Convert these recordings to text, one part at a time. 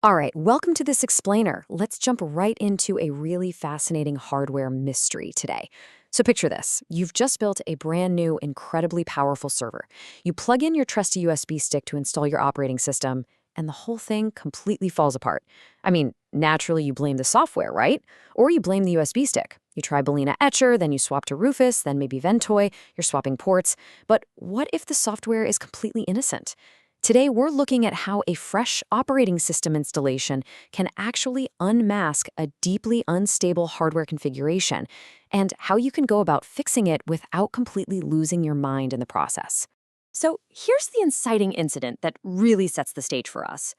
All right, welcome to this explainer. Let's jump right into a really fascinating hardware mystery today. So picture this. You've just built a brand new, incredibly powerful server. You plug in your trusty USB stick to install your operating system, and the whole thing completely falls apart. I mean, naturally you blame the software, right? Or you blame the USB stick. You try Balena Etcher, then you swap to Rufus, then maybe Ventoy, you're swapping ports. But what if the software is completely innocent? Today, we're looking at how a fresh operating system installation can actually unmask a deeply unstable hardware configuration, and how you can go about fixing it without completely losing your mind in the process. So here's the inciting incident that really sets the stage for us.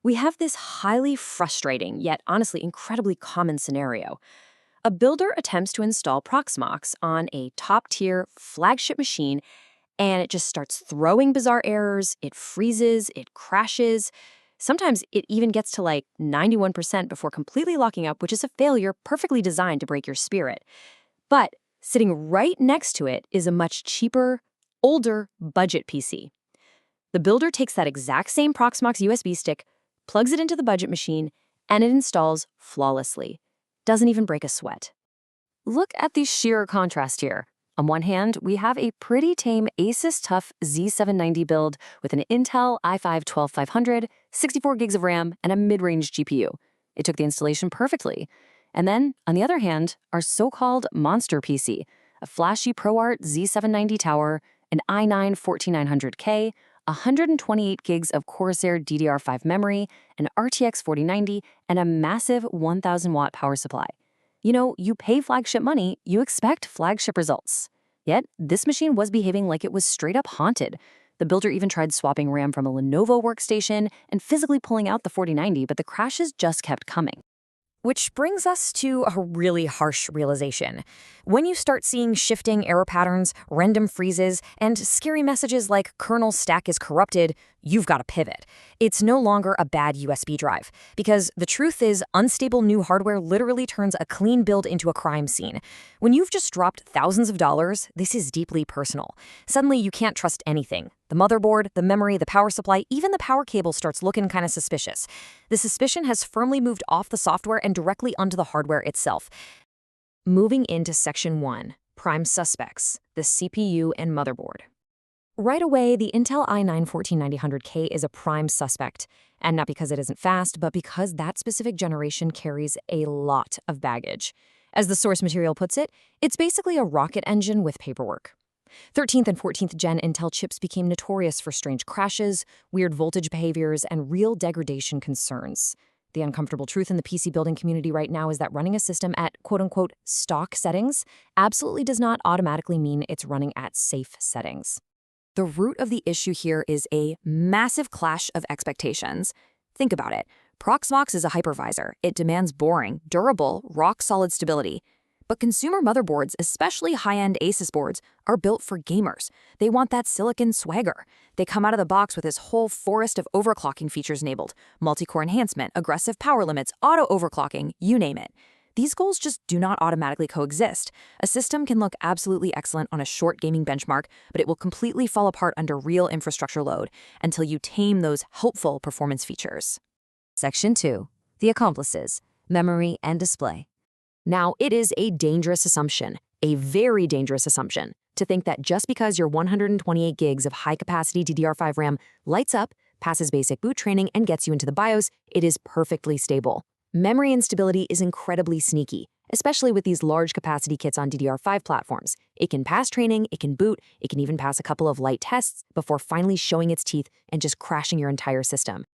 We have this highly frustrating, yet honestly incredibly common scenario. A builder attempts to install Proxmox on a top-tier flagship machine, and it just starts throwing bizarre errors, it freezes, it crashes. Sometimes it even gets to like 91% before completely locking up, which is a failure perfectly designed to break your spirit. But sitting right next to it is a much cheaper, older budget PC. The builder takes that exact same Proxmox USB stick, plugs it into the budget machine, and it installs flawlessly. Doesn't even break a sweat. Look at the sheer contrast here. On one hand, we have a pretty tame ASUS TUF Z790 build with an Intel i5-12500, 64 gigs of RAM, and a mid-range GPU. It took the installation perfectly. And then, on the other hand, our so-called monster PC, a flashy ProArt Z790 tower, an i9-14900K, 128 gigs of Corsair DDR5 memory, an RTX 4090, and a massive 1,000-watt power supply. You know, you pay flagship money, you expect flagship results. Yet, this machine was behaving like it was straight up haunted. The builder even tried swapping RAM from a Lenovo workstation and physically pulling out the 4090, but the crashes just kept coming. Which brings us to a really harsh realization. When you start seeing shifting error patterns, random freezes, and scary messages like kernel stack is corrupted, you've got to pivot. It's no longer a bad USB drive, because the truth is unstable new hardware literally turns a clean build into a crime scene. When you've just dropped thousands of dollars, this is deeply personal. Suddenly you can't trust anything. The motherboard, the memory, the power supply, even the power cable starts looking kind of suspicious. The suspicion has firmly moved off the software and directly onto the hardware itself. Moving into Section 1, Prime Suspects, the CPU and motherboard. Right away, the Intel i9-14900K is a prime suspect, and not because it isn't fast, but because that specific generation carries a lot of baggage. As the source material puts it, it's basically a rocket engine with paperwork. 13th and 14th gen Intel chips became notorious for strange crashes, weird voltage behaviors, and real degradation concerns. The uncomfortable truth in the PC building community right now is that running a system at quote-unquote stock settings absolutely does not automatically mean it's running at safe settings. The root of the issue here is a massive clash of expectations. Think about it. Proxmox is a hypervisor. It demands boring, durable, rock-solid stability. But consumer motherboards, especially high-end ASUS boards, are built for gamers. They want that silicon swagger. They come out of the box with this whole forest of overclocking features enabled: multi-core enhancement, aggressive power limits, auto-overclocking, you name it. These goals just do not automatically coexist. A system can look absolutely excellent on a short gaming benchmark, but it will completely fall apart under real infrastructure load until you tame those helpful performance features. Section 2. The accomplices, memory and display. Now, it is a dangerous assumption, a very dangerous assumption, to think that just because your 128 gigs of high-capacity DDR5 RAM lights up, passes basic boot training, and gets you into the BIOS, it is perfectly stable. Memory instability is incredibly sneaky, especially with these large-capacity kits on DDR5 platforms. It can pass training, it can boot, it can even pass a couple of light tests before finally showing its teeth and just crashing your entire system.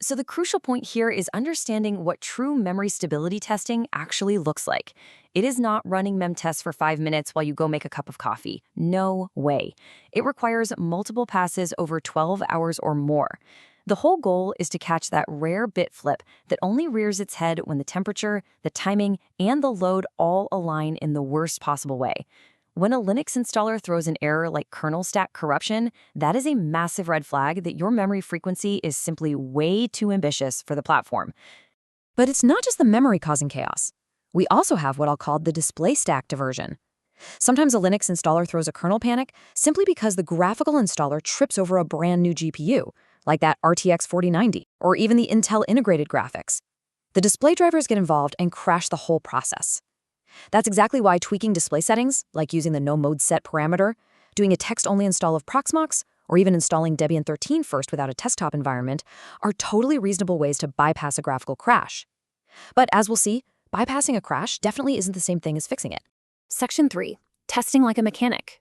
So the crucial point here is understanding what true memory stability testing actually looks like. It is not running mem tests for 5 minutes while you go make a cup of coffee. No way. It requires multiple passes over 12 hours or more. The whole goal is to catch that rare bit flip that only rears its head when the temperature, the timing, and the load all align in the worst possible way. When a Linux installer throws an error like kernel stack corruption, that is a massive red flag that your memory frequency is simply way too ambitious for the platform. But it's not just the memory causing chaos. We also have what I'll call the display stack diversion. Sometimes a Linux installer throws a kernel panic simply because the graphical installer trips over a brand new GPU, like that RTX 4090 or even the Intel integrated graphics. The display drivers get involved and crash the whole process. That's exactly why tweaking display settings, like using the no mode set parameter, doing a text-only install of Proxmox, or even installing Debian 13 first without a desktop environment, are totally reasonable ways to bypass a graphical crash. But as we'll see, bypassing a crash definitely isn't the same thing as fixing it. Section 3. Testing like a mechanic.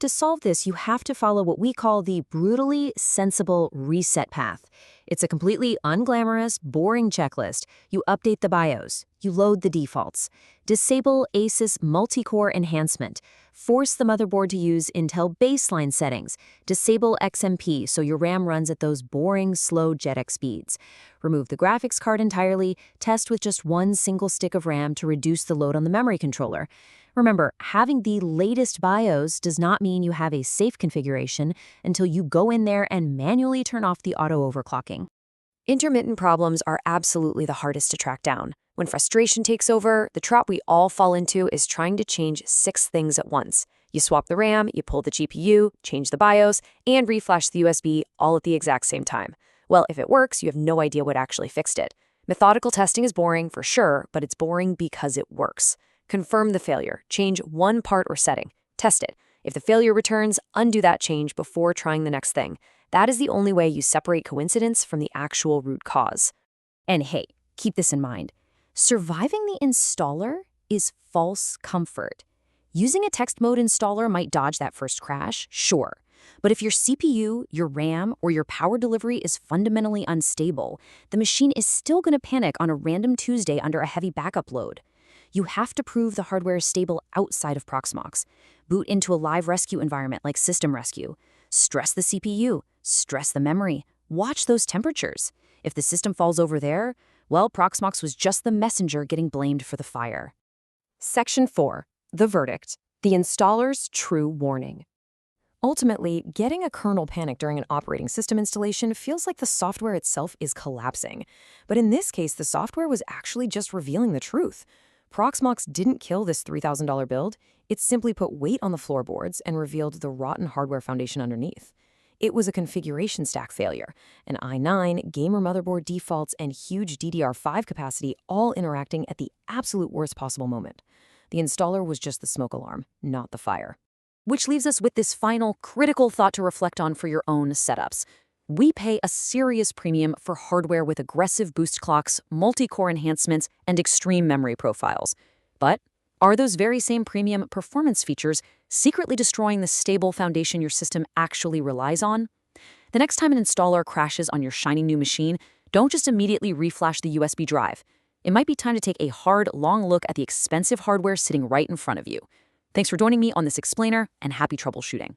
To solve this, you have to follow what we call the brutally sensible reset path. It's a completely unglamorous, boring checklist. You update the BIOS. You load the defaults. Disable ASUS multi-core enhancement. Force the motherboard to use Intel baseline settings. Disable XMP so your RAM runs at those boring, slow JEDEC speeds. Remove the graphics card entirely. Test with just one single stick of RAM to reduce the load on the memory controller. Remember, having the latest BIOS does not mean you have a safe configuration until you go in there and manually turn off the auto-overclocking. Intermittent problems are absolutely the hardest to track down. When frustration takes over, the trap we all fall into is trying to change 6 things at once. You swap the RAM, you pull the GPU, change the BIOS, and reflash the USB all at the exact same time. Well, if it works, you have no idea what actually fixed it. Methodical testing is boring, for sure, but it's boring because it works. Confirm the failure, change one part or setting, test it. If the failure returns, undo that change before trying the next thing. That is the only way you separate coincidence from the actual root cause. And hey, keep this in mind. Surviving the installer is false comfort. Using a text mode installer might dodge that first crash, sure. But if your CPU, your RAM, or your power delivery is fundamentally unstable, the machine is still going to panic on a random Tuesday under a heavy backup load. You have to prove the hardware is stable outside of Proxmox. Boot into a live rescue environment like System Rescue. Stress the CPU, stress the memory, watch those temperatures. If the system falls over there, well, Proxmox was just the messenger getting blamed for the fire. Section 4. The verdict. The installer's true warning. Ultimately, getting a kernel panic during an operating system installation feels like the software itself is collapsing. But in this case, the software was actually just revealing the truth. Proxmox didn't kill this $3,000 build, it simply put weight on the floorboards and revealed the rotten hardware foundation underneath. It was a configuration stack failure, an i9, gamer motherboard defaults, and huge DDR5 capacity all interacting at the absolute worst possible moment. The installer was just the smoke alarm, not the fire. Which leaves us with this final critical thought to reflect on for your own setups. We pay a serious premium for hardware with aggressive boost clocks, multi-core enhancements, and extreme memory profiles. But are those very same premium performance features secretly destroying the stable foundation your system actually relies on? The next time an installer crashes on your shiny new machine, don't just immediately reflash the USB drive. It might be time to take a hard, long look at the expensive hardware sitting right in front of you. Thanks for joining me on this explainer, and happy troubleshooting.